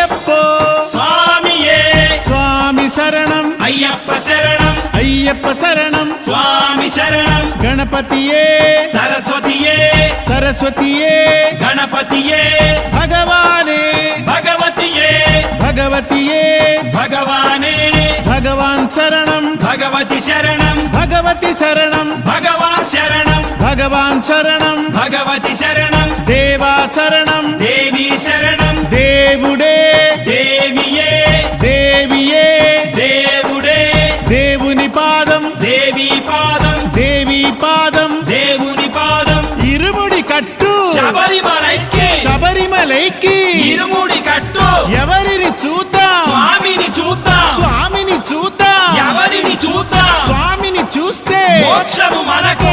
అయ్యప్పో స్వామియే స్వామి శరణం అయ్యప్ప శరణం అయ్యప్ప శరణం స్వామి శరణం గణపతియే సరస్వతియే సరస్వతియే గణపతియే భగవానే భగవతియే భగవతియే భగవానే భగవాన్ శరణం భగవతి శరణం భగవతి శరణం భగవాన్ శరణం భగవాన్ శరణం భగవతి శరణం దేవా శరణం దేవి శరణం దేవుడే దేవియే దేవియే దేవుడే దేవుని పాదం దేవి పాదం దేవి పాదం దేవుని పాదం ఇరుముడి కట్టు శబరిమలైకి శబరిమలైకి ఇరుముడి కట్టు ఎవరిని చూద్దాం స్వామిని చూద్దాం స్వామిని చూద్దాం ఎవరిని చూద్దాం స్వామిని చూస్తే మోక్షము మనకు